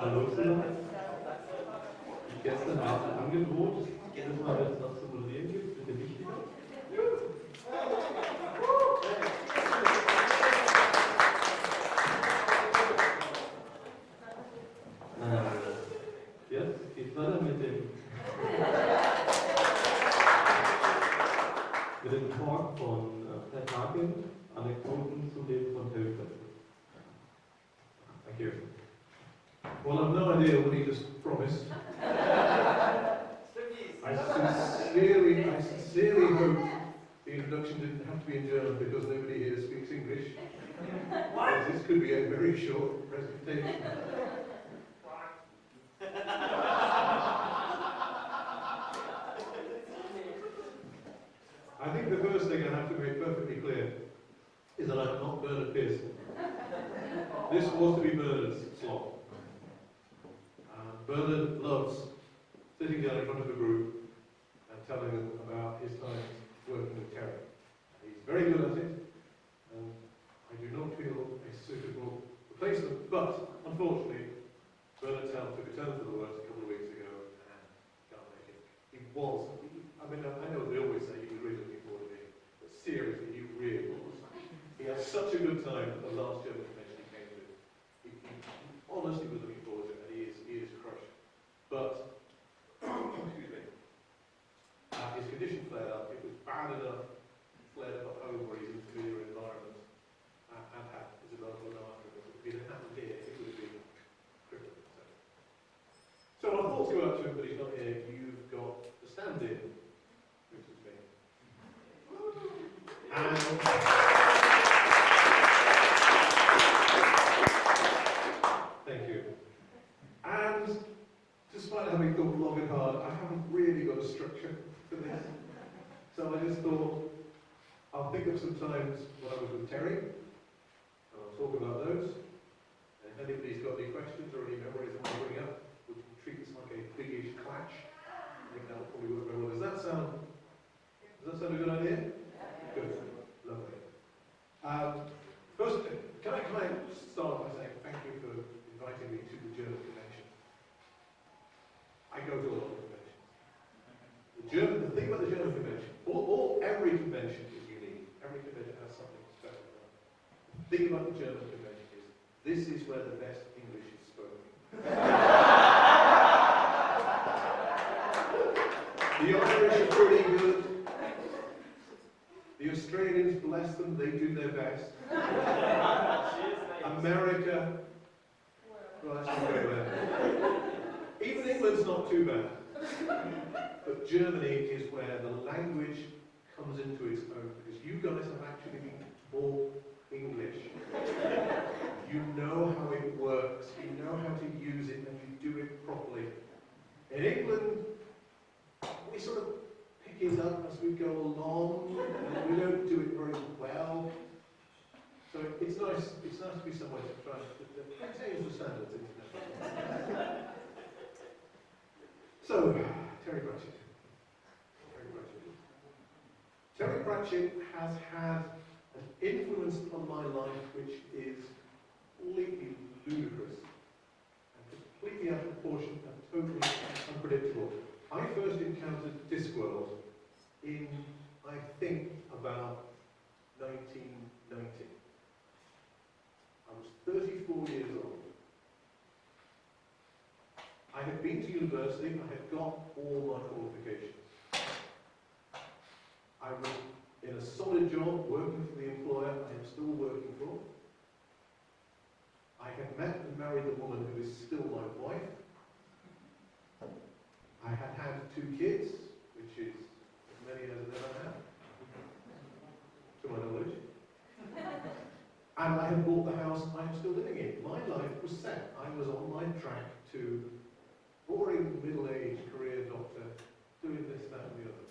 Hallo zusammen. Gestern Abend angedroht, jedes Mal, wenn es was zu moderieren gibt, bitte nicht wieder. Jetzt geht's weiter mit dem Talk von Pat Harkin, Anekdoten zum Leben von Terry Pratchett. Thank you. Well, I've no idea what he just promised. I sincerely hope the introduction didn't have to be in German because nobody here speaks English. This could be a very short presentation. I think the first thing I have to make perfectly clear is that I'm not Bernard Pearson. This was to be Bernard's slot. Bernard loves sitting down in front of a group and telling them about his time working with Terry. He's very good at it, and I do not feel a suitable replacement, but unfortunately, Bernard's health took a turn for the worse a couple of weeks ago, and can't make it. I know they always say he was really looking forward to it, but seriously, he really was. He had such a good time at the last German convention he came to. He honestly was looking forward to it, and he is crushed. But, excuse me, his condition flared up. It was bad enough, flared up at home where he's in a familiar environment, and had Isabel gone after him. If it had happened here, it would have been crippling. So my thoughts go out to him, but he's not here. You've got the stand-in, which is me. Thank you. And despite having thought long and hard, I haven't really got a structure for this. So I just thought, I'll think of some times when I was with Terry, and I'll talk about those. And if anybody's got any questions or any memories I want to bring up, we can treat this like a big-ish clash. I think that'll probably work very well. Does that sound a good idea? Good. Lovely. First, can I start by saying thank you for inviting me to the German convention. I go to a lot of conventions. The thing about the German convention, every convention is unique. Every convention has something special about it. The thing about the German convention is, this is where the best English is spoken. The Irish are pretty good. The Australians, bless them, they do their best. America, well, that's not very bad. Even England's not too bad. But Germany is where the language comes into its own, because you guys have actually been taught English. You know how it works, you know how to use it, and you do it properly. In England, we sort of pick it up as we go along, and we don't do it very well. So it's nice to be somewhere to try to maintain the standards internationally. So, Terry Pratchett. Terry Pratchett has had an influence on my life which is completely ludicrous and completely out of proportion and totally unpredictable. I first encountered Discworld in, I think, about 1990. I was 34 years old. I had been to university, I had got all my qualifications. I was in a solid job, working for the employer I am still working for. I had met and married the woman who is still my wife. I had had 2 kids, which is as many as I've ever had, to my knowledge. And I had bought the house I am still living in. My life was set. I was on my track to boring middle-aged career doctor, doing this, that, and the other.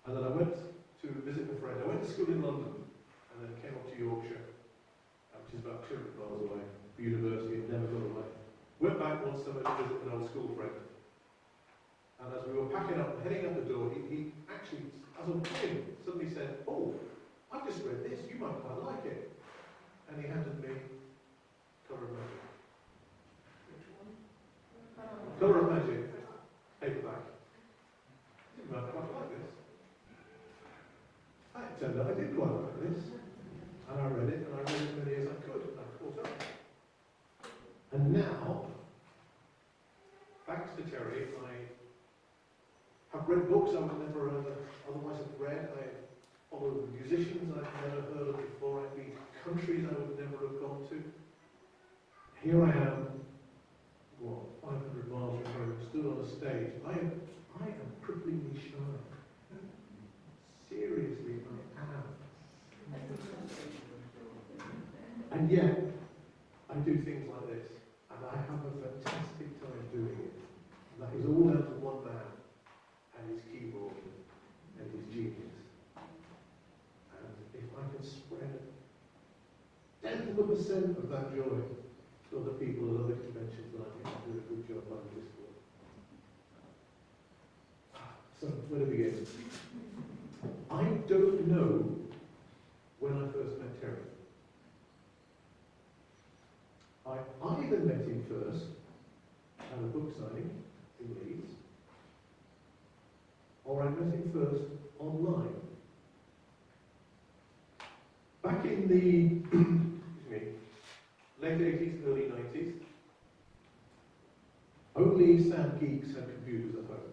And then I went to visit a friend. I went to school in London, and then came up to Yorkshire, which is about 200 miles away, for university, and never got away. Went back one summer to visit an old school friend. And as we were packing up and heading out the door, he actually, as I'm packing, suddenly said, "Oh, I've just read this, you might quite like it." And he handed me a cover of magic. turned out I did quite like this. And I read it, and I read it as many as I could, and I caught up. And now, thanks to Terry, I have read books I would never otherwise have read. I follow musicians I've never heard of before. I've been to countries I would never have gone to. Here I am, 500 miles from home, stood on a stage. I am cripplingly shy. Seriously, I am. And yet, I do things like this, and I have a fantastic time doing it. And that is all down to one man and his keyboard and his genius. And if I can spread a 10% of that joy to other people at other conventions, then I think I'll do a good job out of this work. So, where to begin? I don't know when I first met Terry. I either met him first at a book signing in Leeds, or I met him first online. Back in the late 80s, early 90s, only sad geeks had computers at home.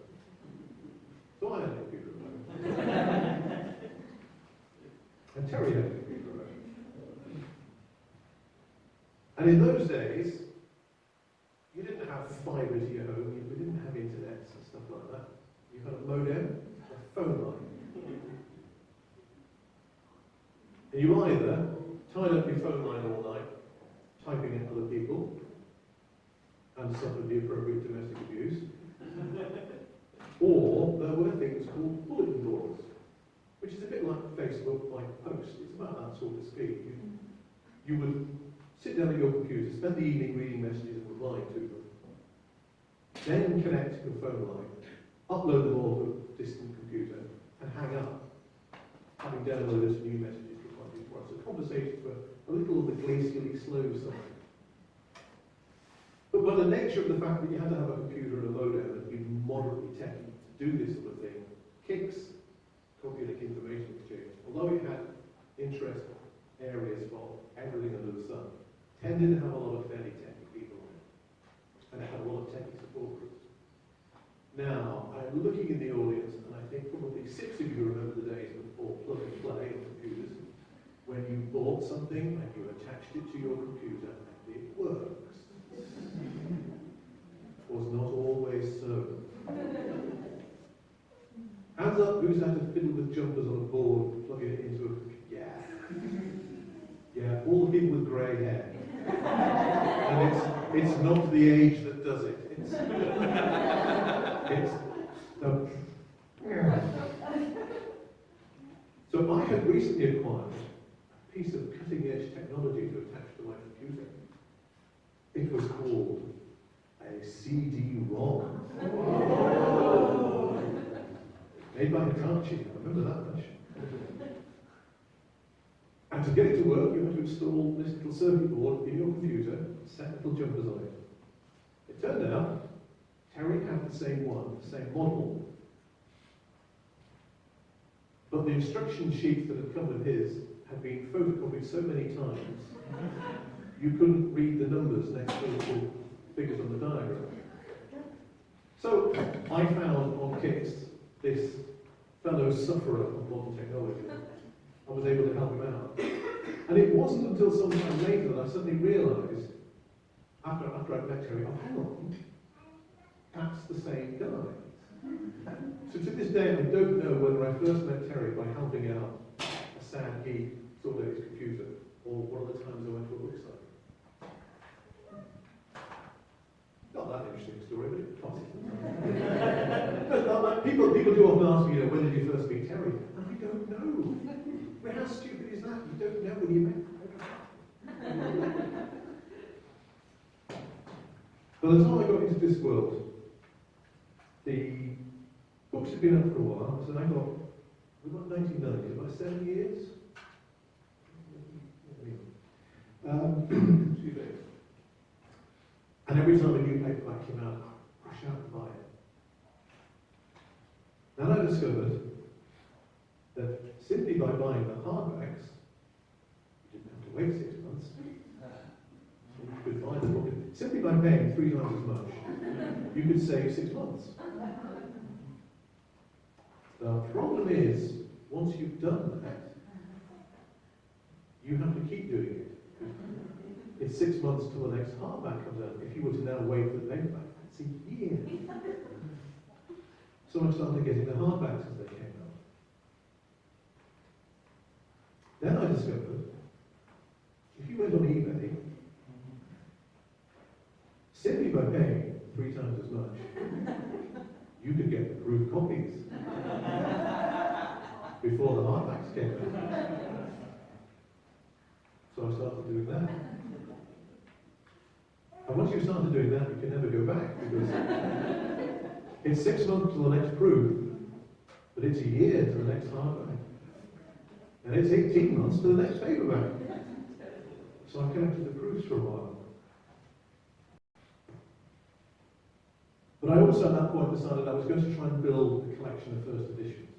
So I had a computer at home. And Terry had a computer at home. And in those days, you didn't have fibre to your home, we didn't have internet and stuff like that. You had a modem, a phone line. And you either tied up your phone line all night, typing in other people, and suffered the appropriate domestic abuse, or there were things called bulletin boards, which is a bit like Facebook, like Post. It's about that sort of speed. You would sit down at your computer, spend the evening reading messages and replying to them, then connect your phone line, upload them all to a distant computer, and hang up, having downloaded some new messages to reply to. So conversations were a little on the glacially slow side. But by the nature of the fact that you had to have a computer and a modem and be moderately techy to do this sort of thing, KICS, computer information exchange, although it had interest areas for everything under the sun, tended to have a lot of fairly techy people on it. And it had a lot of techy support groups. Now, I'm looking in the audience, and I think probably 6 of you remember the days before plug and play on computers, when you bought something and you attached it to your computer and it works. Was not always so. Hands up, who's had to fiddle with jumpers on a board, plugging it into a computer? Yeah. Yeah, all the people with grey hair. And it's not the age that does it. It's the... So I had recently acquired a piece of cutting-edge technology to attach to my computer. It was called a CD-ROM. Made by Hitachi, I remember that much. And to get it to work, you had to install this little circuit board in your computer, set little jumpers on it. It turned out, Terry had the same one, the same model. But the instruction sheets that had come with his had been photocopied so many times, you couldn't read the numbers next to the figures on the diagram. So I found on Kix this fellow sufferer of modern technology. I was able to help him out. And it wasn't until some time later that I suddenly realised, after I'd met Terry, oh, hang on, that's the same guy. So to this day, I don't know whether I first met Terry by helping out a sad geek sort of his computer, or one of the times I went to a book site. Not that interesting story, but it's possible. People do often ask me, when did you first meet Terry? And I don't know. I mean, how stupid is that? You don't know when you met. By the time I got into this world, the books had been up for a while, so we got 1990, about 7 years. Excuse me. And every time a new paperback came out, I'd rush out and buy it. Then I discovered that simply by buying the hardbacks, you didn't have to wait 6 months. You could buy the book. Simply by paying 3 times as much, you could save 6 months. The problem is, once you've done that, you have to keep doing it. It's 6 months till the next hardback comes out. If you were to now wait for the paperback, it's a year. So I started getting the hardbacks as they came out. Then I discovered, if you went on eBay, simply by paying 3 times as much, you could get the proof copies before the hardbacks came out. So I started doing that. And once you started doing that, you can never go back, because it's 6 months to the next proof, but it's a year to the next hardback. And it's 18 months to the next paperback. So I collected the proofs for a while. But I also at that point decided I was going to try and build a collection of first editions.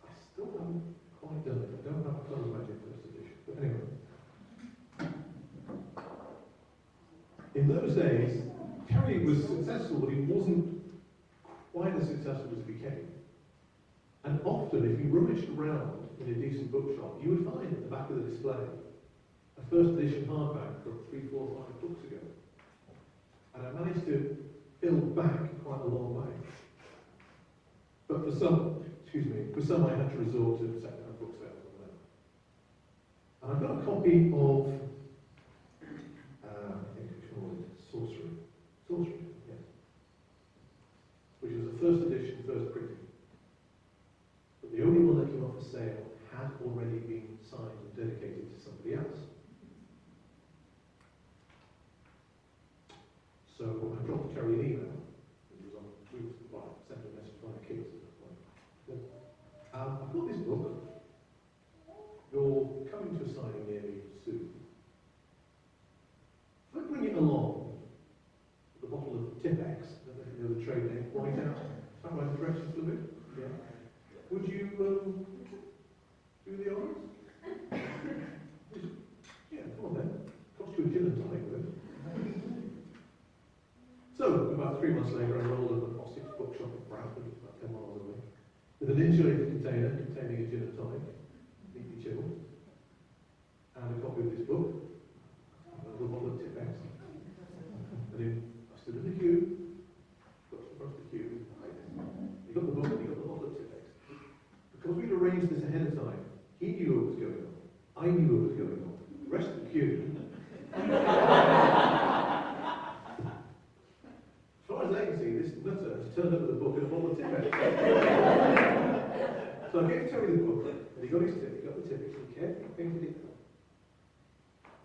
I still haven't quite done it. I don't have a colour magic first edition. But anyway. In those days, Terry was successful, but he wasn't quite as successful as he became. And often, if you rummaged around in a decent bookshop, you would find at the back of the display a first edition hardback from 3, 4, 5 books ago. And I managed to build back quite a long way. But for some I had to resort to second-hand book sales on them. And I've got a copy of Sorcery, yes. Which was a first edition, first printing. But the only one that came off for sale had already been signed and dedicated to somebody else. So I dropped Terry an email. It was on, sent a message via Kids at that point. I've got this book. You're coming to a signing near me soon. If I bring it along, the bottle of Tipex, the trade name, White Out, is that right, directions for me? Yeah. Would you do the honours? Yeah, come on then. Cost you a gin and tonic with it. So, about 3 months later, I rolled up at Ossick's bookshop in Bradford, about 10 miles away, with an insulated container containing a gin and tonic, neatly chilled, and a copy of this book, and a little bottle of Tipex. And then I stood in the queue, got to the front of the queue, he got the book and he got the bottle of Tipex. Because we'd arranged this ahead of time, he knew what was going on, I knew what was going on, the rest of the queue. As far as they can see, this nutter has turned up with a book and a bottle of Tipex. So I gave Terry the book, and he got his tip, he got the Tipex, and he carefully painted it up.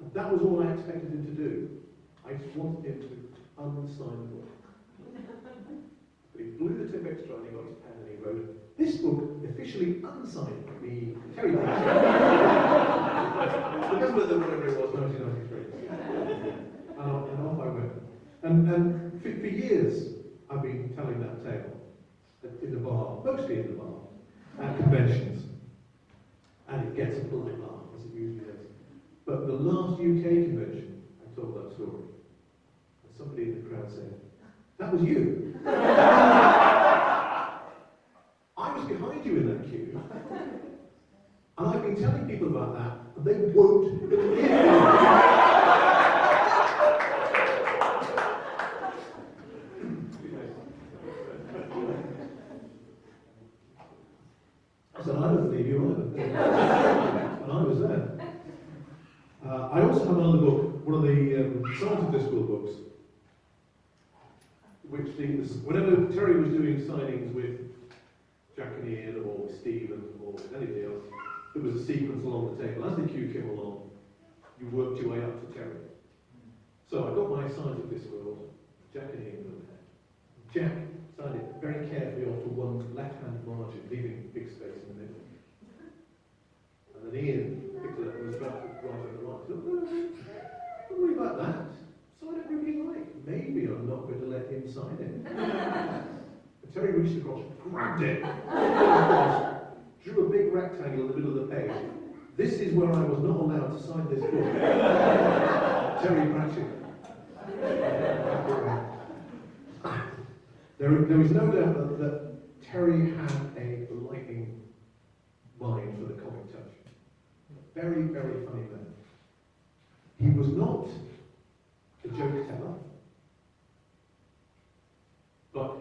And that was all I expected him to do. I just wanted him to unsign the book. But he blew the Tipex dry and he got his pen and he wrote, "This book officially unsigned by me, Terry Pratchett." Remember that whatever it was, 1993. And off I went. And for years I've been telling that tale in the bar, mostly in the bar, at conventions. And it gets a polite laugh, as it usually does. But the last UK convention, I told that story. And somebody in the crowd said, "That was you." I was behind you in that queue. And I've been telling people about that, and they won't believe me. I said, "I don't believe you either." And I was there. I also have another book, one of the Science of Discord books, which whenever Terry was doing signings with Jack and Ian or Stephen or anybody else, there was a sequence along the table. As the queue came along, you worked your way up to Terry. So I got my Science of Discord, Jack and Ian were there. Jack signed it very carefully onto one left-hand margin, leaving big space in the middle. And then Ian picked it up and was about to write on the right. Don't worry about that. Sign it wherever you like. Maybe I'm not going to let him sign it. And Terry reached across, grabbed it, drew a big rectangle in the middle of the page. This is where I was not allowed to sign this book. Terry Pratchett. There is no doubt that Terry had a lightning mind for the comic touch. Very, very funny man. He was not a joke teller, but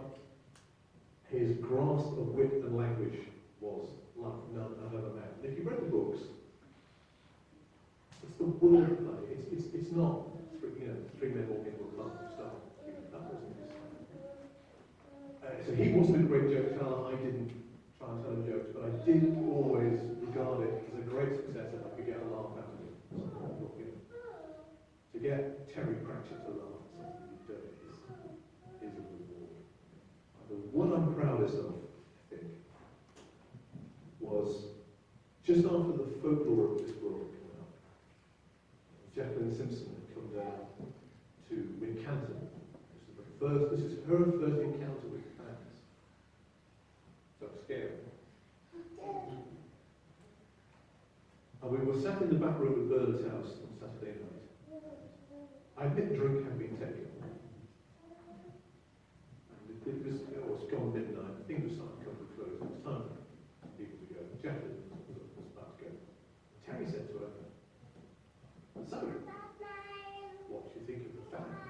his grasp of wit and language was like none I've ever met. And if you read the books, it's the wordplay. It's not three men walking into a club and stuff. That wasn't his. So he wasn't a great joke teller. I didn't try and tell him jokes, but I did always regard it as a great success if I could get a laugh out of it. To get Terry Pratchett to laugh at something you do is a reward. The one I'm proudest of, I think, was just after the folklore of this world came out. Jacqueline Simpson had come down to Wincanton. This is her first encounter with fans. So scary. And we were sat in the back room of Bernard's house on Saturday night. I admit drink had been taken. And it was gone midnight. Things were starting to come to a close. It was time for people to go. Jacqueline was about to go. Terry said to her, "So, what do you think of the fans?"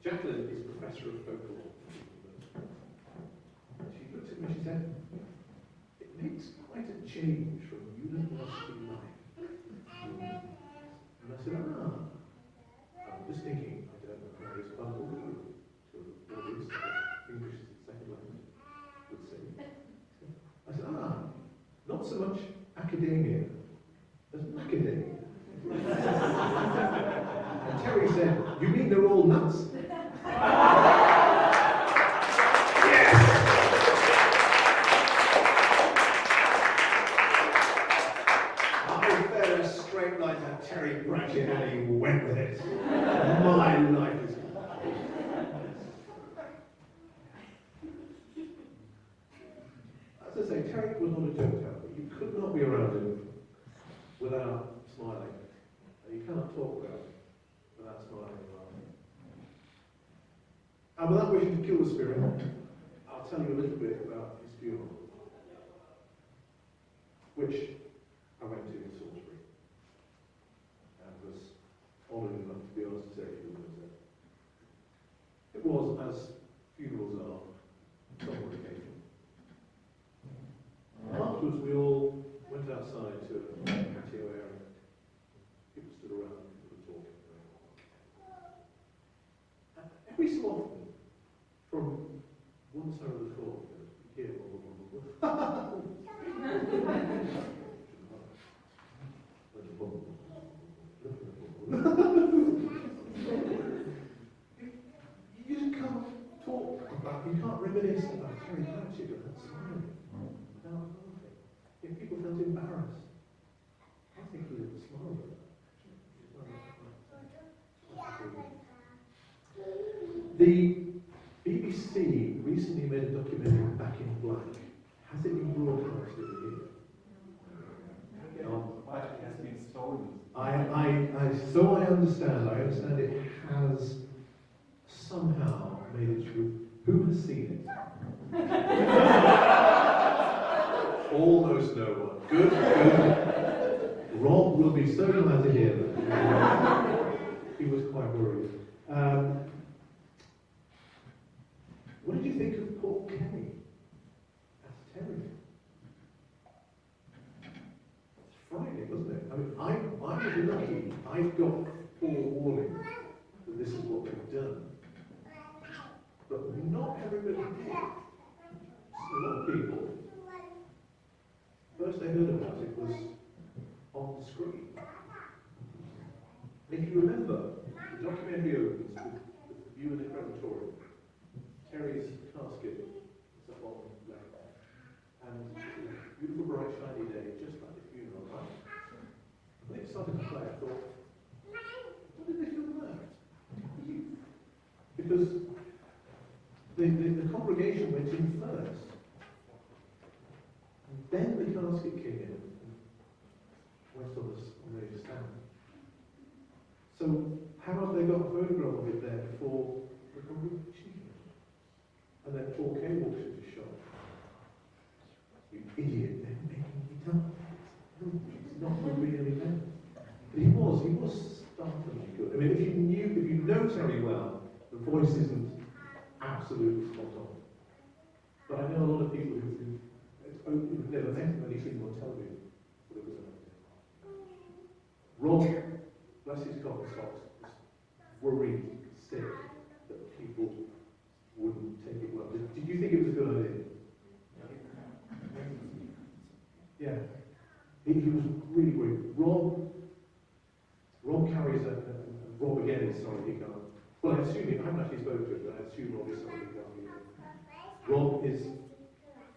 Jacqueline is professor of folklore. She looked at me and she said, "It makes quite a change from university life." And I said, I'm just thinking, I don't know how this bundle will go to an audience that English is its second language would say. I said, not so much academia as macadamia. And Terry said, "You mean they're all nuts?" Straight line to Terry Pratchett, and he went with it. My life is as I say, Terry was not a joke teller, but you could not be around him without smiling. You cannot talk about him without smiling and laughing. And without wishing to kill the spirit, I'll tell you a little bit about his funeral, which I went to in Salisbury. Was honoured enough to be honest to say he was there. It was, as funerals are, somewhat occasional. Afterwards, we all went outside to a patio area. People stood around, people were talking. And every so often, from one side of the court, you hear you just can't talk about, you can't reminisce about Terry Pratchett without smiling, without laughing. If people felt embarrassed, I think he would smile at that. The BBC recently made a documentary, Back in Black. Has it been broadcast in the year? It has been stolen. So I understand it has somehow made it true. Who has seen it? Almost no one. Good. Rob will be so glad to hear that. He was quite worried. What did you think of Paul Kenny as Terry? Friday, wasn't it? I mean, I was lucky. I've got forewarning that this is what we've done. But not everybody did. A lot of people, first they heard about it was on the screen. And if you remember, the documentary opens with the view in the crematorium. Terry's casket is up on the left. And beautiful, bright, shiny day, just like the funeral, right? When it started to play, I thought, what did they film there? Because the congregation went in first. And then the casket came in and went on the stand. So how have they got a photograph of it there before the competition? And then 4K walks into the shop. You idiot, they're making it up. No, it's not the real event. But he was startlingly good. I mean, if you know Terry well, the voice isn't absolutely spot on. But I know a lot of people who've never met him, only seen him on television. But it was amazing. Rob, bless his cotton socks, was worried, sick, that people wouldn't take it well. Did you think it was a good idea? Yeah. He was really great. Rob carries Rob again is sorry he can't. Well, I haven't actually spoken to him, but I assume Rob is sorry he can't be here. Rob is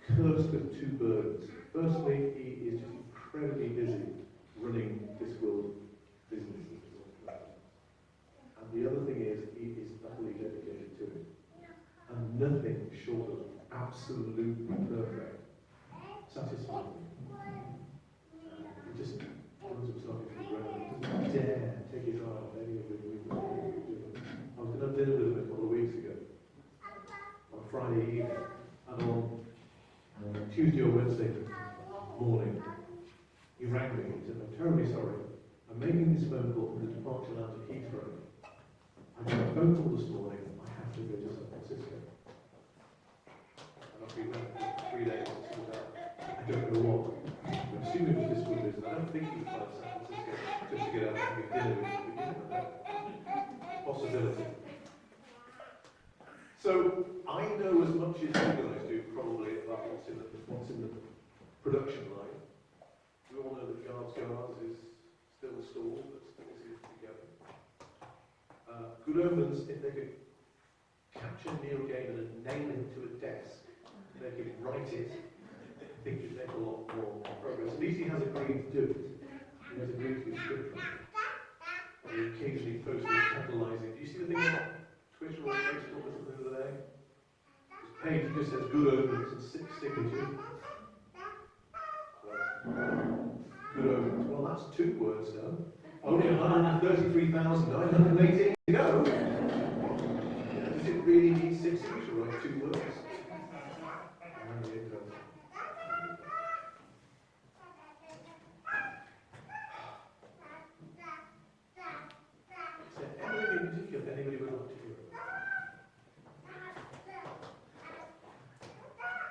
cursed with two burdens. Firstly, he is just incredibly busy running this world business. And the other thing is, he is utterly dedicated to it. And nothing short of absolutely perfect satisfies him. He just runs himself into the ground. He doesn't dare take his eye off any of the movement. I was going to dinner with him a couple of weeks ago, on Friday evening, and on Tuesday or Wednesday morning, he rang me and said, "I'm terribly sorry. I'm making this phone call from the departure lounge at Heathrow. I got a phone call this morning. I have to go to San Francisco." And I've been there for 3 days. I don't know what. I'm assuming it was this one business. I don't think he flew to San Francisco just to get out and have dinner with you. Possibility. So I know as much as you guys do probably about what's in the production line. We all know that Guards is still stalled, but still seems to be going. Good Omens, if they could capture Neil Gaiman and nail him to a desk, they could write it, I think you'd make a lot more progress. At least he has agreed to do it. He has agreed to be script writer. And he occasionally posts his capitalising. Do you see the thing on Twitter or Facebook or something the other day? His page just says Good Omens and 6 signatures. Good Omens. Well, that's 2 words done. Only 133,918 to go. Does it really need 6 signatures to write 2 words? Is there anything in particular anybody would like to hear about?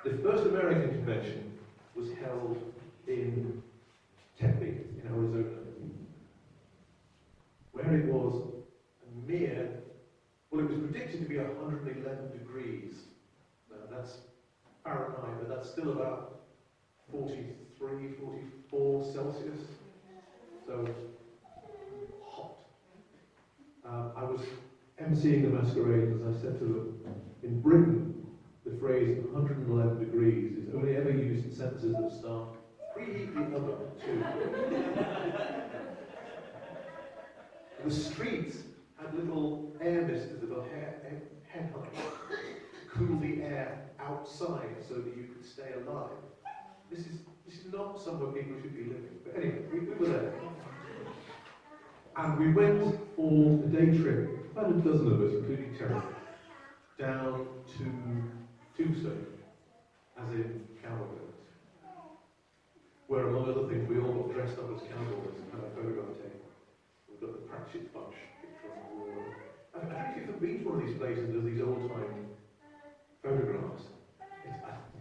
The first American convention was held in Tempe, in Arizona, where it was a mere, well, it was predicted to be 111 degrees. Now, that's Fahrenheit, but that's still about 43, 44 Celsius. So, hot. I was emceeing the masquerade, as I said to them, in Britain, the phrase 111 degrees is only ever used in sentences that start preheat the oven too. The streets had little air misters above head height to cool the air outside so that you could stay alive. This is not somewhere people should be living. But anyway, we were there. And we went for a day trip, about a dozen of us, including Terry, down to Tombstone, as in cowboys, where among other things we all got dressed up as cowboys and had a photograph taken. We've got the Pratchett bunch picture on the wall. I don't know if you've been to one of these places and does these old-time photographs.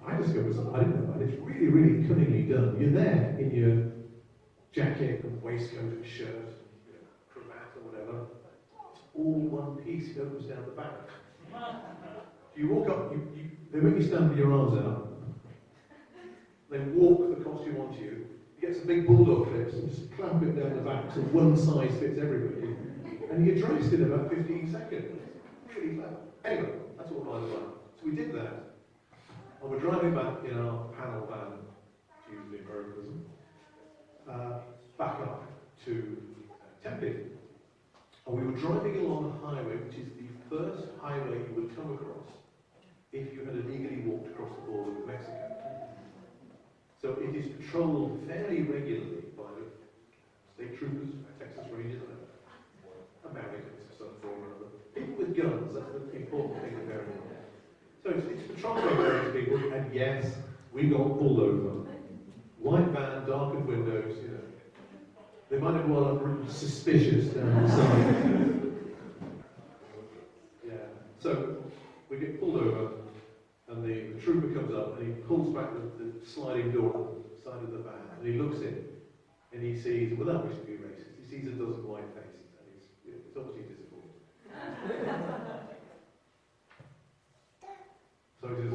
I discovered something I didn't know about. It's really, really cunningly done. You're there in your jacket and waistcoat and shirt, and cravat or whatever. It's all one piece. It opens down the back. You walk up, they make you stand with your arms out. They walk the costume onto you. You get some big bulldog clips and just clamp it down the back so one size fits everybody. And you're dressed in about 15 seconds. Really clever. Anyway, that's all by the way. So we did that. And we're driving back in our panel van, usually Americanism, back up to Tempe. And we were driving along a highway, which is the first highway you would come across if you had illegally walked across the border with Mexico. So it is patrolled fairly regularly by the state troopers, Texas Rangers, Americans of some form or other. People with guns, that's the important thing to bear in mind. So it's patrolled by various people, and yes, we got pulled over. White van, darkened windows, you know. They might have well looked suspicious down the side. Yeah. So we get pulled over, and the trooper comes up, and he pulls back the sliding door on the side of the van, and he looks in, and he sees, without wishing to be racist, he sees a dozen white faces, and it's obviously disappointed. So he says,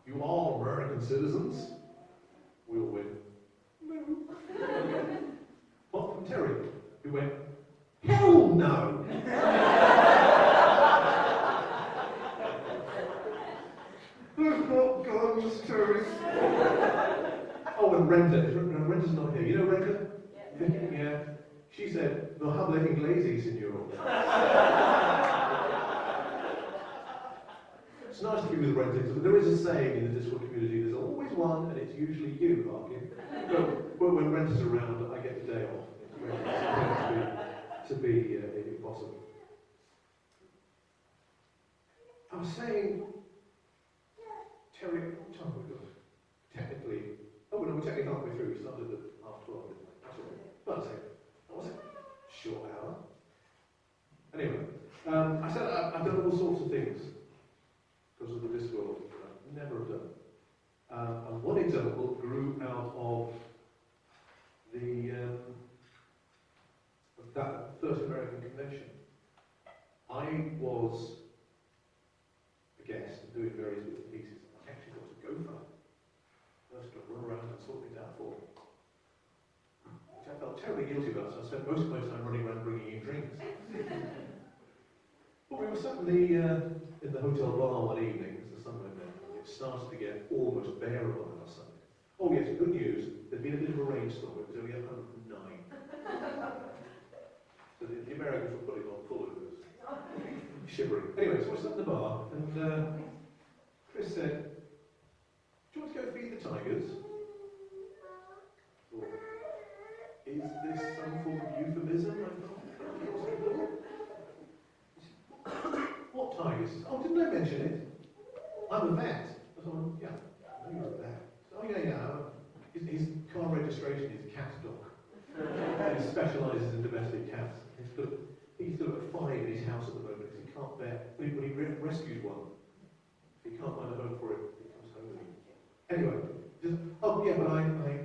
you all American citizens? We all went, no. Apart from Terry, who went, hell no! They've got guns, Terry. Oh, and Renter's not here. You know Renter? Yeah. She said, no habla inglés, señor. It's nice to be with Renters, but there is a saying in the Discord community, there's always one, and it's usually you, Harkin. But when Renter's around, I get the day off. It's to be impossible. I was saying, Terry, what time have we got? Technically, we're technically halfway through. We started at 12:30, didn't we? That's all right. But that was a short hour. Anyway, I said I've done all sorts of things because of the Discord that I've never done. And one example grew out of that first American convention. I was a guest doing various bits and pieces. I actually got to go for it. First to run around and sort things out for me. Which I felt terribly guilty about, so I spent most of my time running around bringing in drinks. But we were suddenly in the hotel bar one evening, as the sun went down. It started to get almost bearable outside. Oh yes, good news. There'd been a bit of a rainstorm. It was only 109. So the Americans were putting on full of us, shivering. Anyway, so I sat in the bar, and Chris said, "Do you want to go feed the tigers?" Or, is this some form of euphemism? I thought, what tigers? Oh, didn't I mention it? I'm a vet. I thought, yeah, I know you're a vet. Oh, yeah. His car registration is cat dog. He specialises in domestic cats. He's got a 5 in his house at the moment because he can't bear. When he rescues one, if he can't find a home for it, he comes home with him. Anyway, but I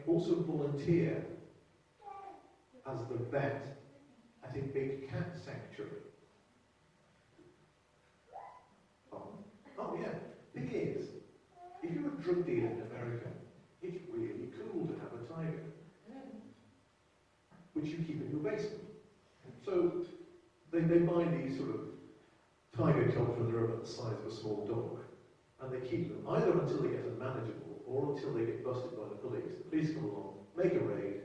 also volunteer as the vet at a big cat sanctuary. Oh yeah. Thing is, if you're a drug dealer in America, it's really cool to have a tiger, which you keep in your basement. So they buy these sort of tiger cubs when they're about the size of a small dog, and they keep them either until they get unmanageable or until they get busted by the police. The police come along, make a raid,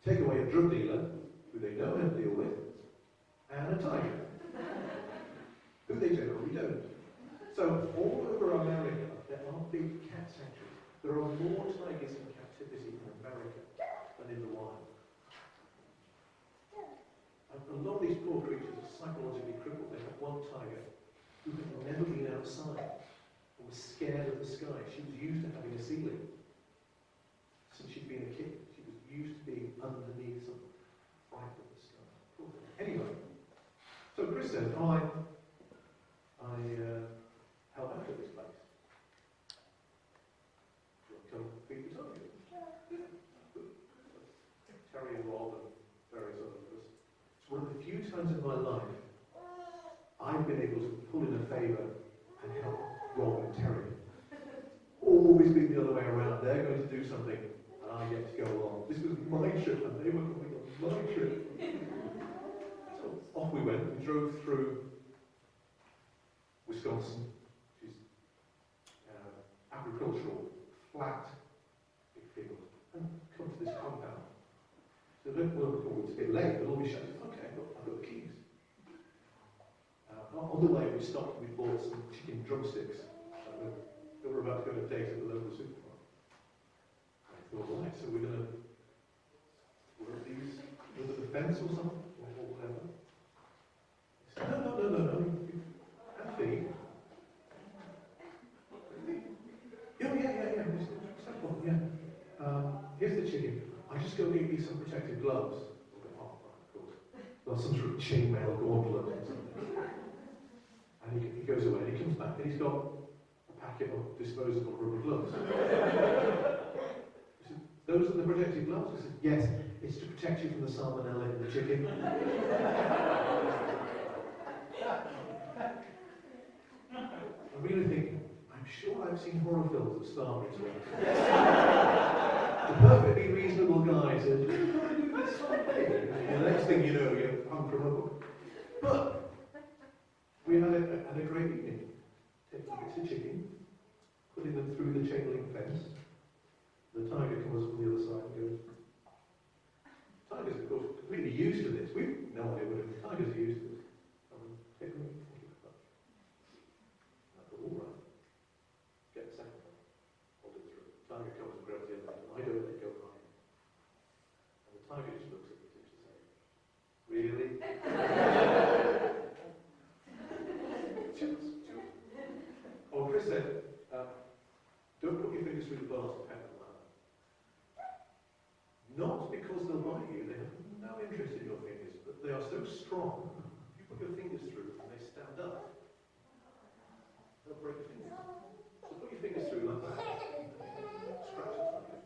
take away a drug dealer who they know how to deal with, and a tiger who they generally don't. So all over America, there are big cat sanctuaries. There are more tigers in captivity in America than in the wild. A lot of these poor creatures are psychologically crippled. They have one tiger who had never been outside and was scared of the sky. She was used to having a ceiling since she'd been a kid. She was used to being underneath something, frightened of the sky. Poor thing. Anyway, so Chris said, I help out at this place. Do you want to come feed the tiger? Terry and Rob and various others. It's one of the few times in my life I've been able to pull in a favour and help Rob and Terry. Always been the other way around. They're going to do something and I get to go along. This was my trip and they were going on my trip. So off we went. We drove through Wisconsin, which is agricultural, flat, big field, and come to this compound. So it's a bit late, but all we shut. Okay, I've got the keys. On the way, we stopped and we bought some chicken drumsticks. They were about to go on a date at the local supermarket. thought, right, so we're going to, were these, was it a fence or something, or whatever? He said, no, and feed. Really? Yeah, simple, yeah. Here's the chicken. I just go get you some protective gloves. Oh, of course. Well, some sort of chainmail gauntlet or something. And he goes away, and he comes back, and he's got a packet of disposable rubber gloves. He said, those are the protective gloves? I said, yes, it's to protect you from the salmonella in the chicken. I'm really thinking, I'm sure I've seen horror films that start this way. A perfectly reasonable guy says, you've got to do this one thing. And the next thing you know, you're hung from a book. But we had a great evening. Taking bits of chicken, putting them through the chain link fence. The tiger comes from the other side and goes. Tigers, of course, completely used to this. We've no idea what it is. Tigers are used to this. Take them, thank you very much. I thought, all right. Get the second one. Hold it through. Tiger comes and grabs the other one. I don't let go behind. And the tiger just looks at me as if to say, really? Oh, Chris said, don't put your fingers through the bars of Pat Harkin. Not because they'll bite you, they have no interest in your fingers, but they are so strong, if you put your fingers through and they stand up, they'll break your fingers. So put your fingers through like that, scratch it like that.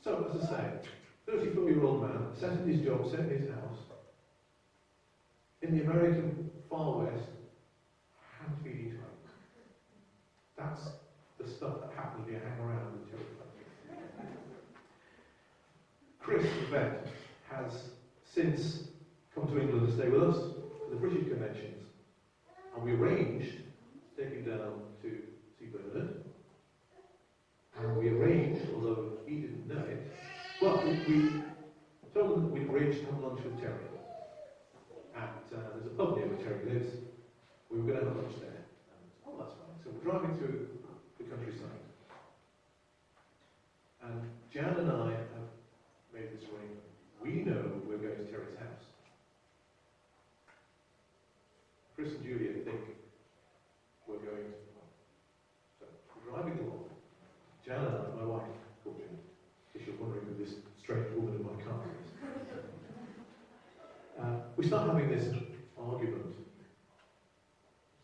So, as I say, 34-year-old man, set in his job, set in his house, in the American Far West, hand-feeding tigers. That's the stuff that happens when you hang around with Terry Pratchett. Chris, the vet, has since come to England to stay with us for the British conventions. And we arranged to take him down to see Bernard. And we arranged, although he didn't know it, well, we told him that we'd arranged to have lunch with Terry. There's a pub near where Terry lives. We were going to have lunch there. Oh, that's fine. So we're driving through the countryside. And Jan and I have made this arrangement. We know we're going to Terry's house. Chris and Julia think we're going to the pub. So we're driving along. Jan and I, my wife, called Jan, if you're wondering who this strange woman in my car is. We start having this argument.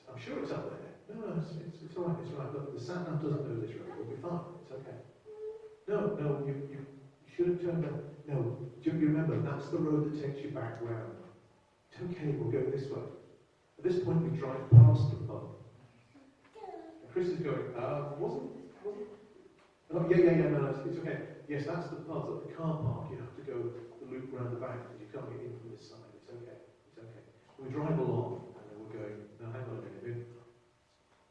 I'm sure it's up there. No, it's all right, it's all right. Look, the sat-nav doesn't know this road. We'll be fine. It's okay. No, you should have turned back. No, do you remember, that's the road that takes you back round. It's okay, we'll go this way. At this point, we drive past the pub. And Chris is going, wasn't? Oh, yeah, no, it's okay. Yes, that's the pub, at the car park. You have to go the loop around the back because you can't get in from this side. It's okay. We drive along, and then we're going, no, hang on a minute.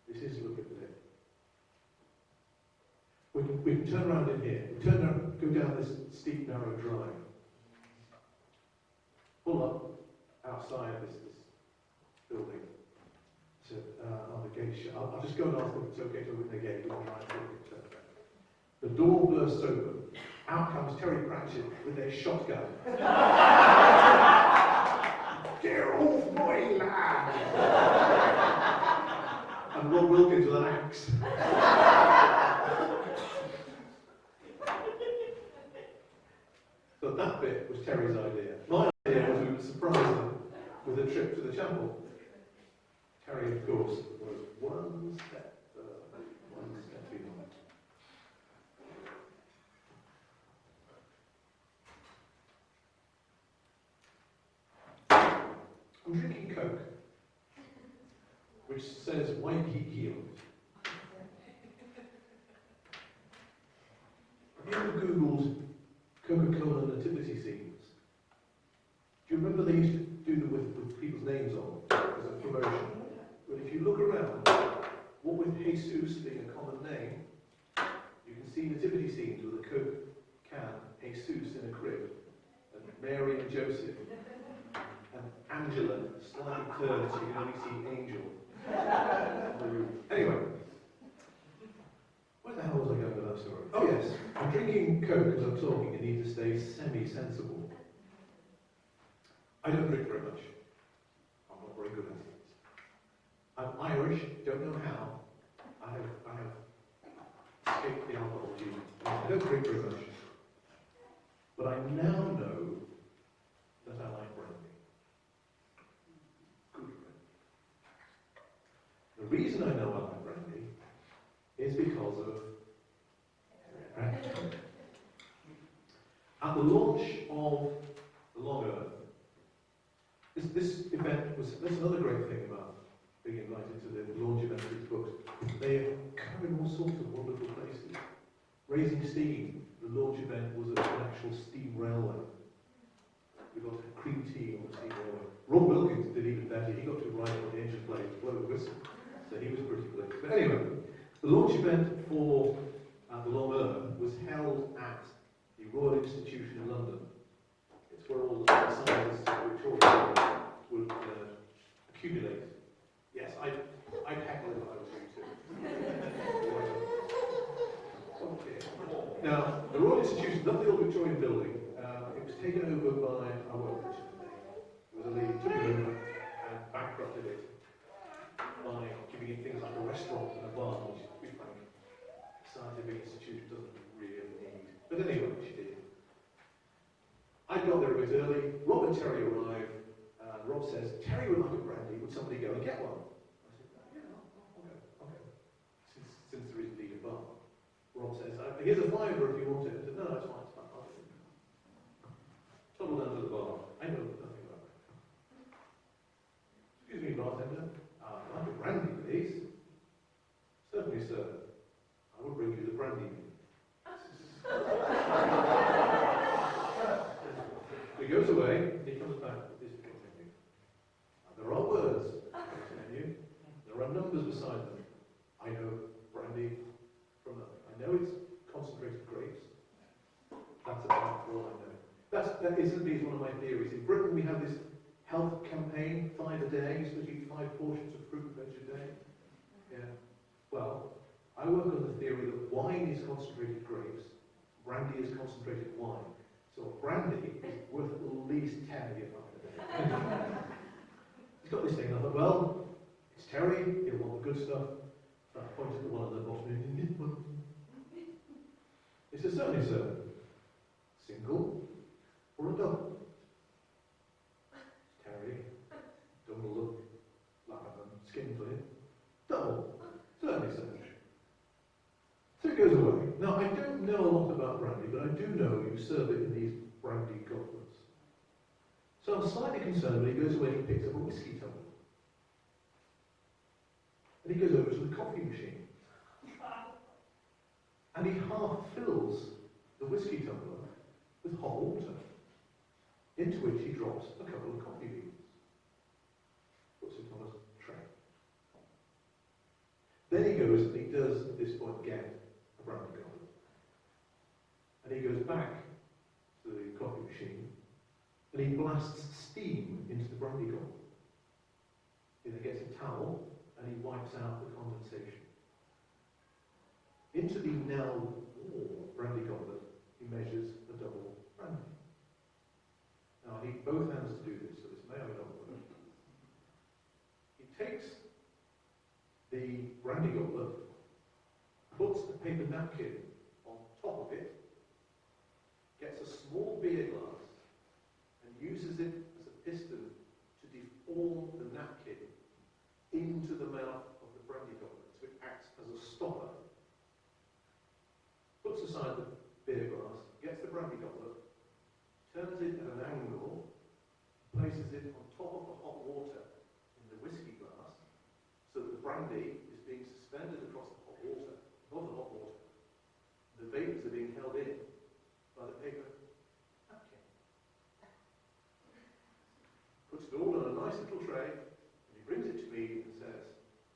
This is look at it. We can turn around in here. We turn around, go down this steep, narrow drive. Pull up outside this building. So, on the gate shut. I'll just go and ask them if it's okay to open the gate. We can try and turn around. The door bursts open. Out comes Terry Pratchett with their shotgun. Get off my land! And Rob Wilkins with an axe. So that bit was Terry's idea. My idea was we would surprise them with a trip to the chapel. Terry, of course, was one step behind. I'm drinking Coke, which says, why keep healed? Have you ever Googled Coca-Cola nativity scenes? Do you remember they used to do them with people's names on as a promotion? But if you look around, what with Jesus being a common name, you can see nativity scenes with a Coke can, Jesus in a crib, and Mary and Joseph, and Angela slightly turned so you can only see Angel. Anyway, where the hell was I going with that? another story. Oh yes, I'm drinking Coke as I'm talking. You need to stay semi-sensible. I don't drink very much. I'm not very good at it. I'm Irish, don't know how. I have escaped the alcohol gene. I don't drink very much. But I now know that I like brandy. Good brandy. The reason I know I like brandy is because of at the launch of The Long Earth, this event was, that's another great thing about being invited to the launch event of these books. They come in all sorts of wonderful places. Raising Steam, the launch event was an actual steam railway. We got cream tea on the steam railway. Rob Wilkins did even better. He got to ride on the engine blade, blow the whistle. So he was pretty pleased. But anyway, the launch event for The Long Earth was held at the Royal Institution in London. It's where all the scientists Victoria would accumulate. Yes, I'd heckle if I was you too. Okay. Now, the Royal Institution, not the old Victorian building, it was taken over by, I won't mention the name, it was a lady who took it over and bankrupted it by giving it things like a restaurant and a bar, which we find a scientific institution doesn't really need. But anyway, she did. I got there a bit early. Rob and Terry arrived. Rob says, Terry would like a brandy. Would somebody go and get one? I said, yeah, okay. Since there is indeed a bar. Rob says, here's a fiver if you want it. I said, no, it's fine. I'll do it. Toddle down to the bar. I know nothing about it. Excuse me, bartender. I'd like a brandy, please. Certainly, sir. I will bring you the brandy. He goes away, he comes back with this little menu. There are words on this menu, there are numbers beside them. I know brandy from that. I know it's concentrated grapes. That's about all I know. That isn't one of my theories. In Britain we have this health campaign, 5 a day, you're supposed to eat 5 portions of fruit and veg a day. Yeah. Well, I work on the theory that wine is concentrated grapes, brandy is concentrated wine. So brandy is worth at least 10 a year. He's got this thing. I thought, well, it's Terry, he'll want the good stuff. So I pointed to one of the bottom. He says, certainly, sir. Single or a double? Terry, double look like a skin clear. Double. Certainly, sir. So it goes away. Now, I don't know a lot about brandy, but I do know you serve it in these brandy goblets. So I'm slightly concerned when he goes away and he picks up a whiskey tumbler. And he goes over to the coffee machine. And he half fills the whiskey tumbler with hot water, into which he drops a couple of coffee beans. Puts it on a tray. Then he goes and he does, at this point, get a brandy goblet. And he goes back to the coffee machine and he blasts steam into the brandy goblet. He then gets a towel and he wipes out the condensation. Into the now warm brandy goblet, he measures a double brandy. Now I need both hands to do this, so this may or may not work. He takes the brandy goblet, puts a paper napkin on top of it, gets a small beer glass, and uses it as a piston to deform the napkin into the mouth of the brandy goblet, so it acts as a stopper. Puts aside the beer glass, gets the brandy goblet, turns it at an angle, places it on top of the hot water in the whiskey glass, so that the brandy is being suspended across the hot water, above the hot water. The vapours are being held in by the paper napkin. Puts it all on a nice little tray, and he brings it to me and says,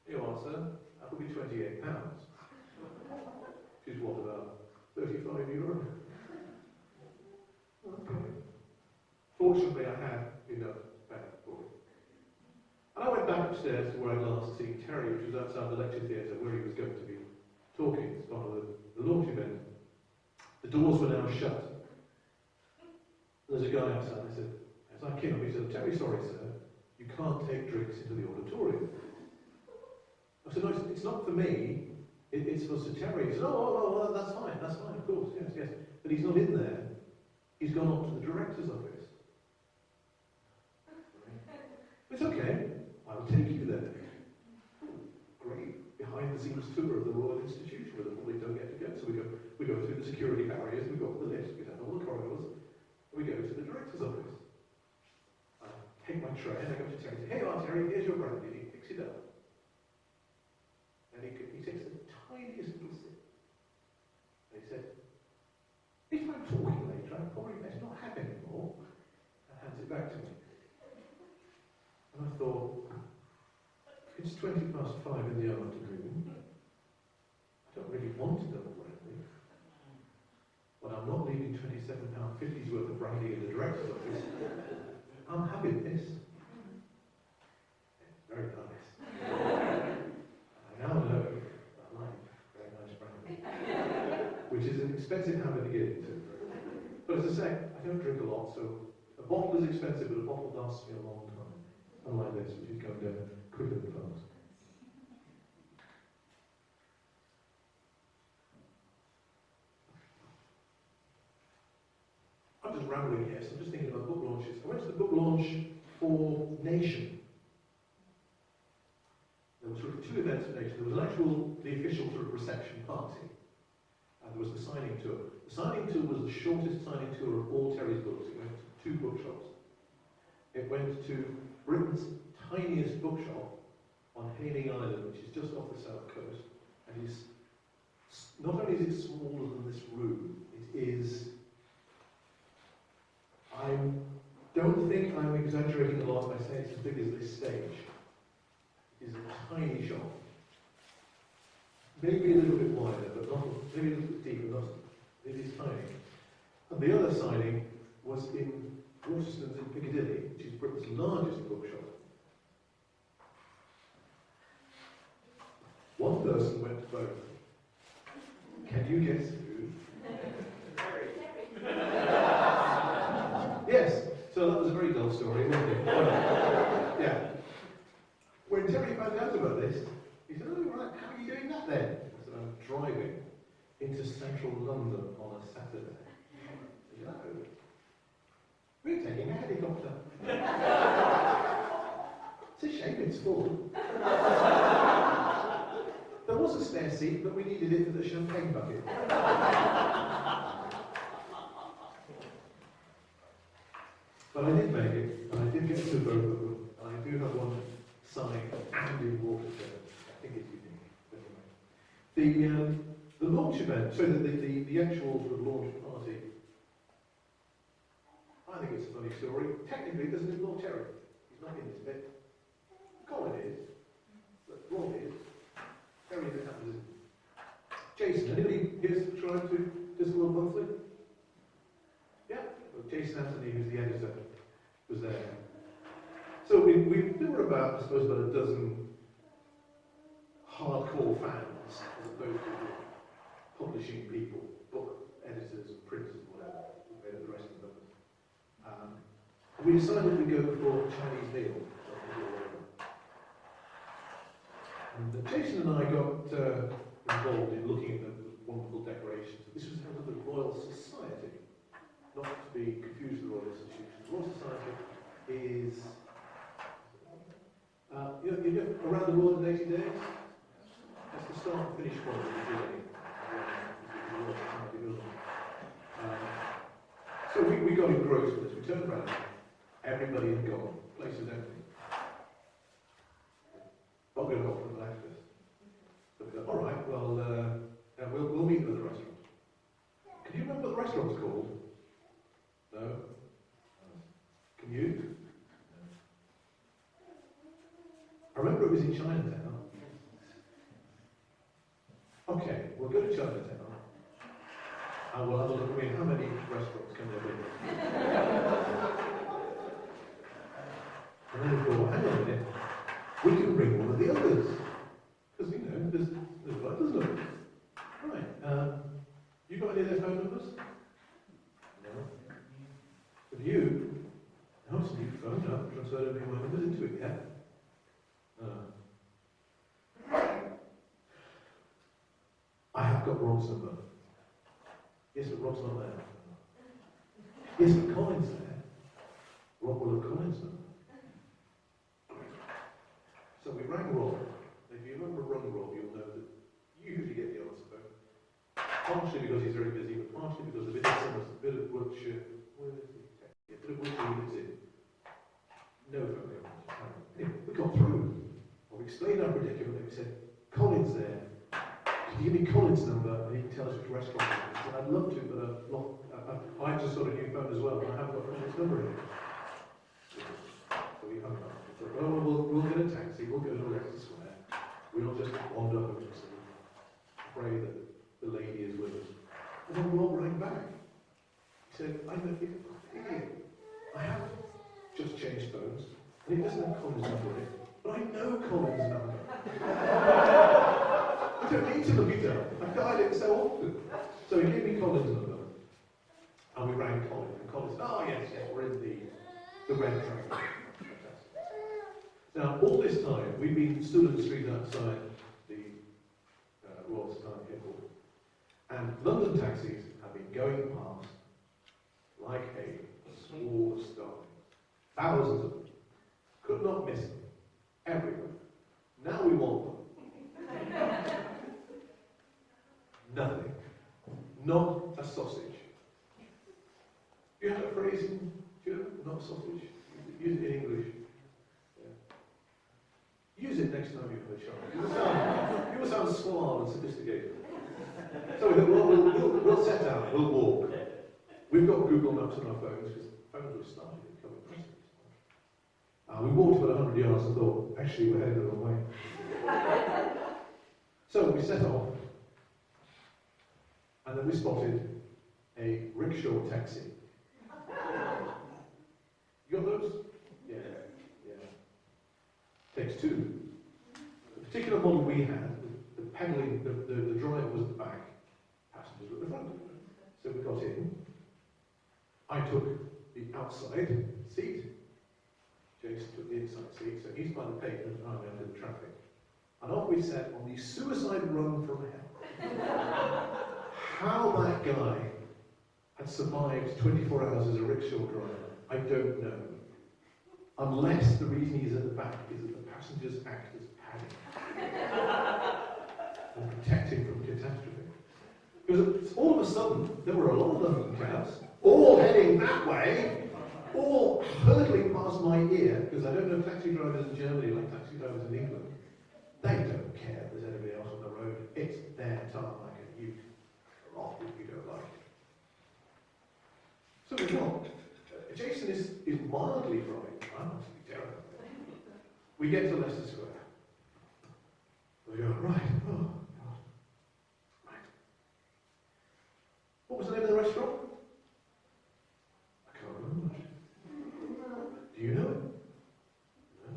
"Here you are, sir, that'll be £28. Which is what, about €35? Okay. Fortunately, I had enough back for it. And I went back upstairs to where I'd last seen Terry, which was outside the lecture theatre, where he was going to be talking, it's part of the launch event. The doors were now shut. There's a guy outside. I said, as I came up, he said, "I'm terribly sorry, sir. You can't take drinks into the auditorium." I said, "No, it's not for me. It's for Sir Terry." He said, "Oh, that's fine, of course, yes. But he's not in there. He's gone up to the director's office." "It's okay. I'll take you there." Great. Behind-the-scenes tour of the Royal Institution where the public don't get to go. So we go through the security barriers, we go up the lift, we go down all the corridors, and we go to the director's office. I take my tray and I go to Terry and say, "Hey, Terry, here's your brandy." And he picks it up. And he takes the tiniest little sip. And he said, "If I'm talking later, I'm probably better not have any more." And hands it back to me. And I thought, it's 5:20 in the afternoon. I don't really want to double brandy. But I'm not leaving £27.50 worth of brandy in the director's office. I'm having this. It's very nice. I now know I like very nice brandy, which is an expensive habit to get into. But as I say, I don't drink a lot, so a bottle is expensive, but a bottle lasts me a long time. Unlike this, which is going down quicker than fast. I'm just rambling here, so I'm just thinking about book launches. I went to the book launch for Nation. There were sort of two events for Nation. There was the official sort of reception party, and there was the signing tour. The signing tour was the shortest signing tour of all Terry's books. It went to 2 bookshops. It went to Britain's tiniest bookshop on Hayling Island, which is just off the south coast, and is not only is it smaller than this room, it is. I don't think I'm exaggerating a lot if I say it's as big as this stage. It is a tiny shop, maybe a little bit wider, but not maybe a little bit deeper. It is tiny. And the other signing was in Waterstones in Piccadilly, which is Britain's largest bookshop. One person went to both. Can you guess who? Yes, so that was a very dull story, wasn't it? Yeah. When Terry found out about this, he said, "Oh, right, how are you doing that then?" I said, "I'm driving into central London on a Saturday." He said, "Oh, we're taking a helicopter." It's a shame it's full. There was a spare seat, but we needed it for the champagne bucket. But I did make it, and I did get to both of them. And I do have one signed and in Waterstones. I think it's unique. Anyway. The launch event, so the actual sort of launch party, I think it's a funny story. Technically, it doesn't involve Terry. He's not in this bit. Colin is, but Rob is. Terry that happens. Jason, anybody here subscribe to Discworld Monthly? Yeah? Well, Jason Anthony, who's the editor, was there. So there were about, I suppose, about a dozen hardcore fans, as opposed to publishing people, book editors, printers, whatever, who made up the rest of the numbers. We decided we'd go for a Chinese meal. And Jason and I got involved in looking at the wonderful decorations. This was held at the Royal Society, not to be confused with the Royal Institution. The Royal Society is, you know, around the world in 80 days. That's the start and finish point of the journey. The Royal Society building. So we got engrossed with this. We turned around, everybody had gone, the place was empty. Buggered off from breakfast. So we thought, all right, well, we'll meet at the restaurant. Can you remember what the restaurant's called? No? Can you? I remember it was in Chinatown. Okay, we'll go to Chinatown. And we'll have a look. I mean, how many restaurants can there be? And then we thought, hang on a minute. We can bring one of the others. Because, you know, there's others of them. me their phone numbers? No. Have you? No, it's a new phone. I've transferred any of my numbers into it yet. I have got Rob's number. Yes, but Rob's not there. Yes, but Colin's there. Rob will have Colin's number. So we rang Rob. If you remember rung Rob, you'll know that you usually get the answer phone. Partially because he's very busy, but partially because a bit of Wiltshire. Where is he? A bit of Wiltshire he lives in. No phone coverage. Anyway, we got through. Well, we explained our predicament and we said, Colin's there. Can you give me Colin's number and he can tell us which restaurant it is? I said, I'd love to, but I've just got a new phone as well and I haven't got Colin's number in it. So we hung up. We thought, oh, we'll get a taxi, we'll go to Leicester Square. We'll just wander home and pray that the lady is with us. And then Rob rang back. He said, I'm an idiot. I have just changed phones and it doesn't have Colin's number in it, but I know Colin's number. I don't need to look it up. I've dialed it so often. So he gave me Colin's number. And we rang Colin. And Colin said, oh yes, we're in the red train. Now, all this time, we've been stood in the street outside the Royal Society headquarters. And London taxis have been going past like a swarm of starlings. Thousands of them. Could not miss them. Everywhere. Now we want them. Nothing. Not a sausage. You have a phrase in German? Not sausage. Use it in English. Yeah. Use it next time you have a shop. You will sound suave and sophisticated. So we thought, well, we'll set out. We'll walk. We've got Google Maps on our phones because phones have started becoming present. We walked about 100 yards and thought, actually, we're headed the wrong way. So we set off. And then we spotted a rickshaw taxi. You got those? Yeah. Takes two. The particular model we had, the pedaling, the driver was at the back, passengers were at the front. So we got in. I took the outside seat. Jason took the inside seat, so he's by the pavement and I'm under the traffic. And off we set on the suicide run from hell. How that guy had survived 24 hours as a rickshaw driver, I don't know. Unless the reason he's at the back is that the passengers act as padding and protect him from catastrophe. Because all of a sudden, there were a lot of London cabs, all heading that way, all hurtling past my ear, because I don't know taxi drivers in Germany like taxi drivers in England. They don't care if there's anybody else on the road. It's their tarmac and you are off if you don't like it. So we got. Jason is mildly frightened. I'm absolutely terrified. We get to Leicester Square. We go, right, oh, God. Right. What was the name of the restaurant? I can't remember. Do you know it? No.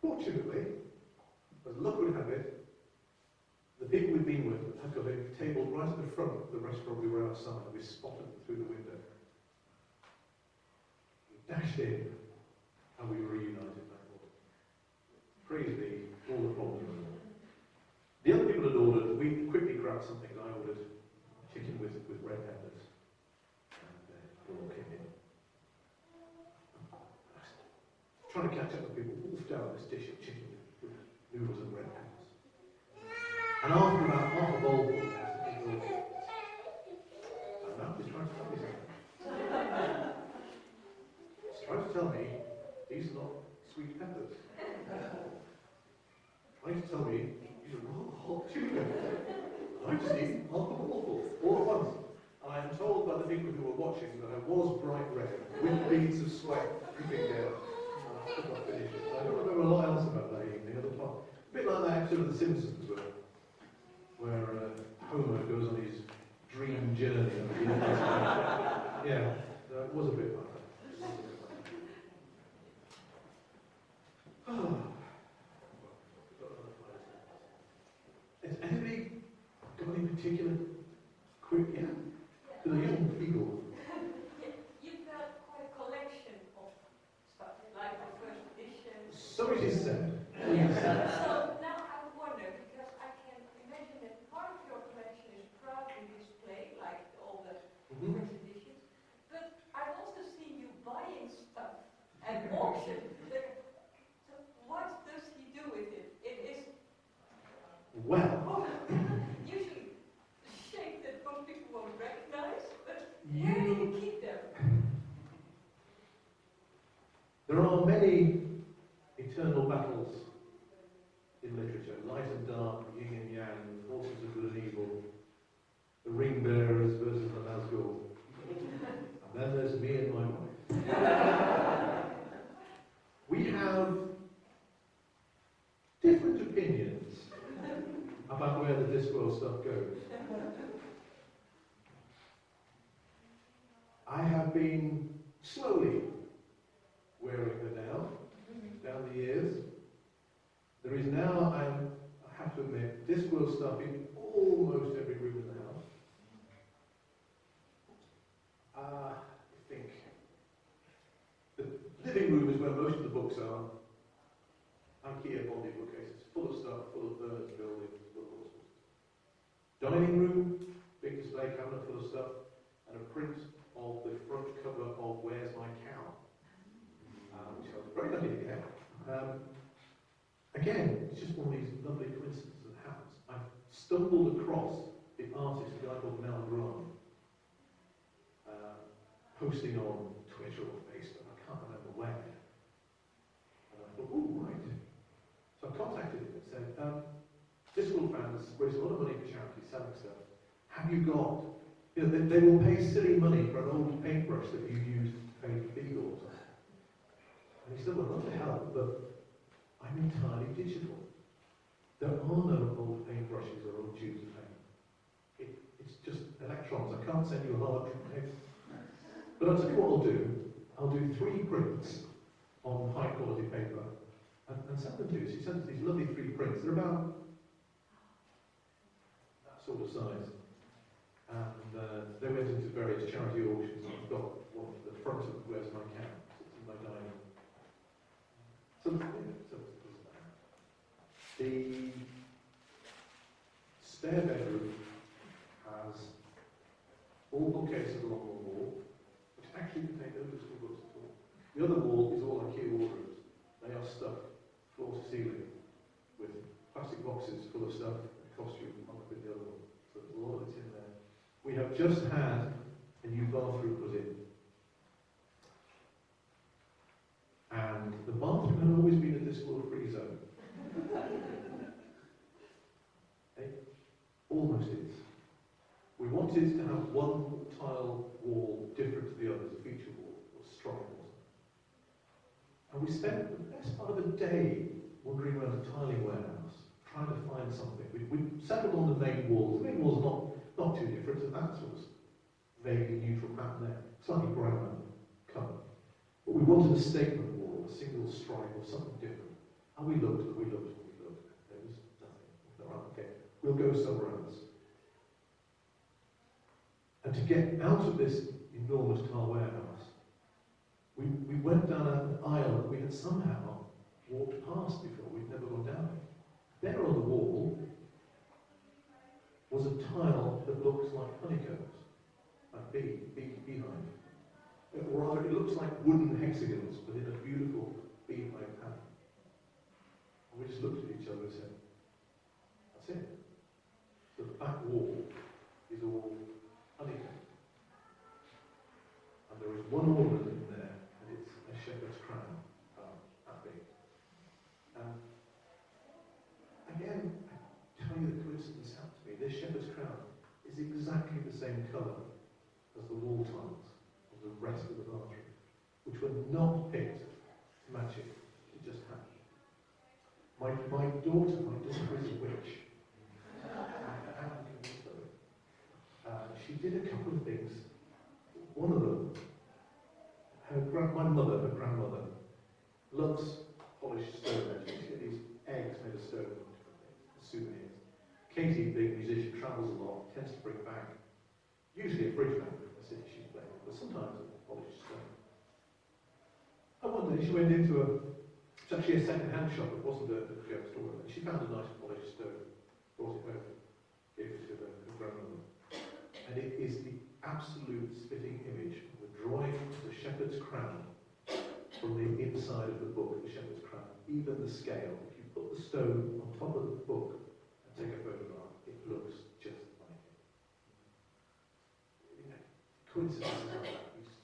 Fortunately, as luck would have it, the people we've been with had got a table right at the front of the restaurant we were outside. We spotted them through the window. We dashed in, and we were reunited that morning. Praise be, all the problems were solved. The other people had ordered, we quickly grabbed something. I ordered chicken with red peppers, and it all came in. Trying to catch up with people, wolfed out this dish of chicken with noodles and red peppers. And after about half a bowl, and now he's trying to tell me something. He's trying to tell me these are not sweet peppers. Trying to tell me these are rather hot chili peppers. And I just eat half a bowlful, all at once. And I am told by the people who were watching that I was bright red, with beads of sweat dripping down. And I could not finish it. I don't remember a lot else about that evening at the park. A bit like that episode of The Simpsons where Homer goes on his dream journey. Yeah, it was a bit like that. Has anybody got any particular So it is said. So now I wonder, because I can imagine that part of your collection is proudly displayed, like all the first editions, but I've also seen you buying stuff at auction. So what does he do with it? It is Well, usually a shape that most people won't recognize, but where do you keep them? there are many eternal battles in literature, light and dark, yin and yang, the forces of good and evil, the ring bearers versus the Nazgul. And then there's me and my wife. We have different opinions about where the Discworld stuff goes. I have been slowly wearing her down the years. There is now, I have to admit, Discworld stuff in almost every room in the house. I think the living room is where most of the books are. IKEA bonded bookcases, full of stuff, full of birds, buildings, full of all sorts. Dining room, big display cabinet full of stuff, and a print of the front cover of Where's My Cow? Which I was very lucky to get. Again, it's just one of these lovely coincidences that happens. I've stumbled across the artist, a guy called Mel Grant, posting on Twitter or Facebook, I can't remember where. And I thought, oh, right. So I contacted him and said, Discworld fans waste a lot of money for charity selling stuff. Have you got, they will pay silly money for an old paintbrush that you used to paint beagles. And he said, well, not to help, but I'm entirely digital. There are no old paintbrushes or old tubes of paint. It's just electrons. I can't send you a hard drive. But I'll tell you what I'll do. I'll do 3 prints on high quality paper and send them to you. So he sends these lovely 3 prints. They're about that sort of size. And they went into various charity auctions. I've got one for the front of Where's My Cow? It's in my dining room. So the spare bedroom has all bookcases along one wall, which actually contain no physical books at all. The other wall is all IKEA wardrobes. They are stuffed floor to ceiling with plastic boxes full of stuff and costume on the other one. So there's a lot of it in there. We have just had a new bathroom put in. And the bathroom had always been a Discworld free zone. Almost is. We wanted to have one tile wall different to the others, a feature wall, or strong wall. And we spent the best part of a day wandering around a tiling warehouse, trying to find something. We settled on the main wall. The main wall's not too different, and that sort of vaguely neutral pattern there, slightly brown colour. But we wanted a statement wall, a single stripe or something different. And we looked. There was nothing. Right, okay, we'll go somewhere else. And to get out of this enormous tile warehouse, we went down an aisle that we had somehow walked past before. We'd never gone down it. There on the wall was a tile that looks like honeycombs, like beehive. Or rather, it looks like wooden hexagons, but in a beautiful beehive pattern. And we just looked at each other and said, that's it. So the back wall is all honeycomb. And there is one ornament in there, and it's a shepherd's crown, that big. Again, I tell you the coincidence happened to me. This shepherd's crown is exactly the same colour as the wall tiles of the rest of the bathroom, which were not picked to match it. It just happened. My daughter is a witch. She did a couple of things. One of them, my grandmother, loves polished stone edges. She had these eggs made of stone, souvenirs. Katie, being a musician, travels a lot, tends to bring back usually a fridge lamp from the city she's playing, but sometimes a polished stone. And one day she went into a It's actually a second-hand shop. It wasn't a joke store. And she found a nice polished stone, brought it home, gave it to her grandmother. And it is the absolute spitting image of the drawing of the shepherd's crown from the inside of the book, the shepherd's crown. Even the scale. If you put the stone on top of the book and take a photograph, it looks just like it. You know, coincidences like that you just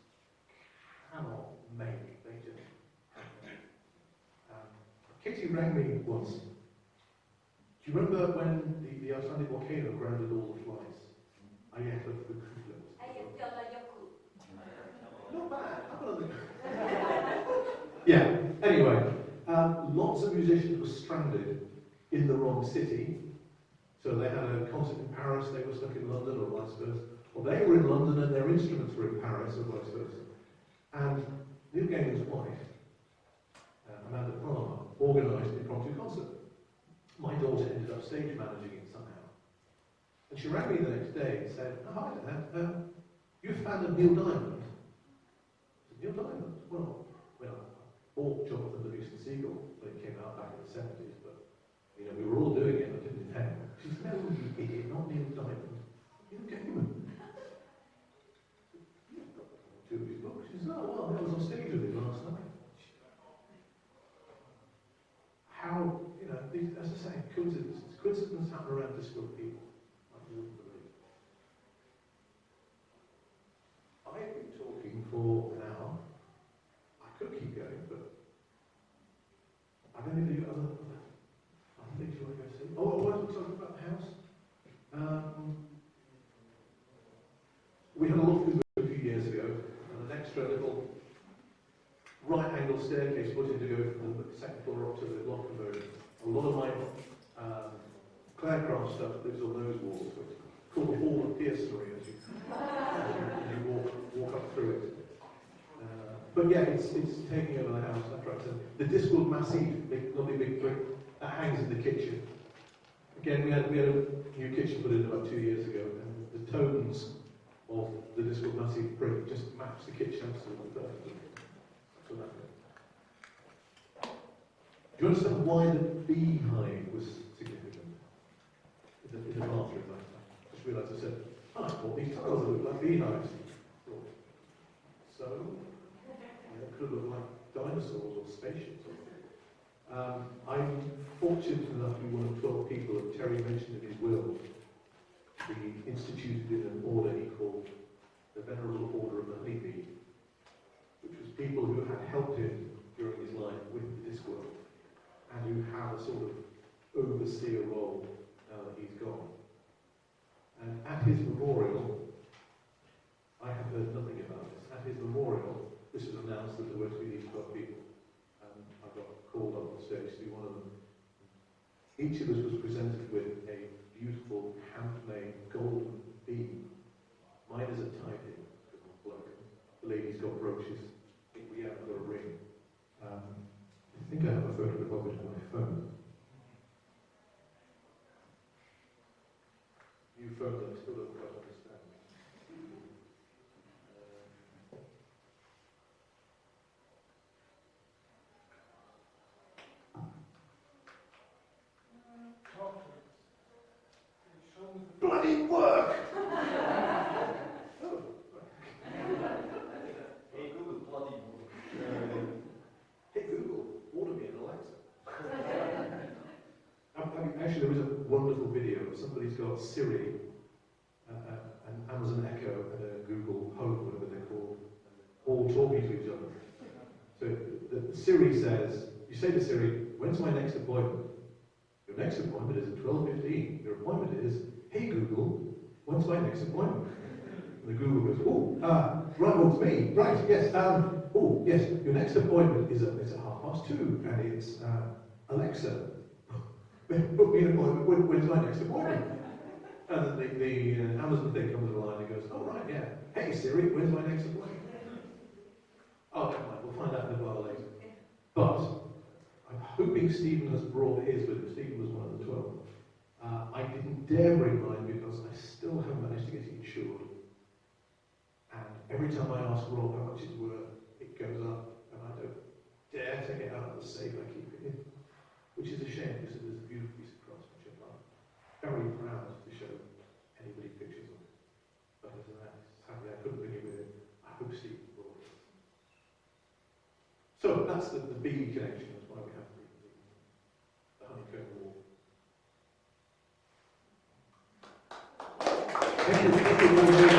cannot make. They just happen. Katie rang me once. Do you remember when the Icelandic volcano grounded all the flies? I ate the kufflet. Not bad. Yeah. Anyway, lots of musicians were stranded in the wrong city. So they had a concert in Paris, they were stuck in London, or vice versa. Or they were in London and their instruments were in Paris, or vice versa. And Neil Gamon's wife, Amanda Palmer, organised an impromptu concert. My daughter ended up stage managing it somehow. And she rang me the next day and said, "Oh, hi Dad, you found a Neil Diamond?" I said, "Neil Diamond? Well, I bought Jonathan Livingston Seagull when it came out back in the 70s, but you know, we were all doing it, I didn't intend." She said, "No, you idiot, not Neil Diamond. Neil Gaiman." You've got two of his books. She said, "Oh, well, I was on stage with him last night." How, you know, these, as I say, coincidences. Coincidences happen around difficult people. I wouldn't believe. I've been talking for an hour. I could keep going, but I've only got other things you want to go see. Oh, I wanted to talk about the house. We had a loft a few years ago, and an extra little right-angle staircase put in to go from the second floor up to the loft conversion. A lot of my Clarecraft stuff lives on those walls. So it's called the Hall of Piercery as you walk up through it. But yeah, it's taking over the house. That's right. So the Discworld Massive, lovely big brick that hangs in the kitchen. Again, we had a new kitchen put in about 2 years ago, and the tones of the Discworld Massive brick just match the kitchen absolutely perfectly. Do you understand why the beehive was significant in the bathroom? I just realised I said, I bought these tiles that look like beehives. So, it could look like dinosaurs or spaceships. I'm fortunate enough to be one of 12 people that Terry mentioned in his will. He instituted in an order he called the Venerable Order of the Honeybee, which was people who had helped him during his life with the Discworld, and who have a sort of overseer role now that he's gone. And at his memorial, I have heard nothing about this. At his memorial, this was announced that there were to be these 12 people, and I got called up on stage to be one of them. Each of us was presented with a beautiful handmade golden bead. Mine is a tie-in, because I'm a bloke. The lady's got brooches. I think we haven't got a ring. I think I have a photograph of it on my phone. New phone that I still don't quite understand. Bloody work! Hey Google, bloody work. Hey Google, order me an Alexa. Actually, there is a wonderful video. Somebody's got Siri, an Amazon Echo, and a Google Home, whatever they're called, all talking to each other. So the Siri says, you say to Siri, "When's my next appointment?" "Your next appointment is at 12:15. Your appointment is, hey Google, when's my next appointment?" And the Google goes, right, well, it's me. Right, yes, yes, your next appointment is at 2:30, and it's, Alexa, book me an appointment, when's my next appointment? And then the Amazon thing comes along and goes, "Oh, right, yeah. Hey Siri, when's my next appointment?" Oh, never mind, we'll find out in a while later. But I'm hoping Stephen has brought his with him. Stephen was one of the 12. I didn't dare bring mine because I still haven't managed to get it insured. And every time I ask Rob how much it's worth, it goes up, and I don't dare take it out of the safe, I keep it in. Which is a shame because it is a beautiful piece of craftsmanship. I'm very proud to show anybody pictures of it. But other than that, sadly I couldn't bring it with it. I hope Steve will. So that's the bee connection. That's why we have the honeycomb wall. Thank you.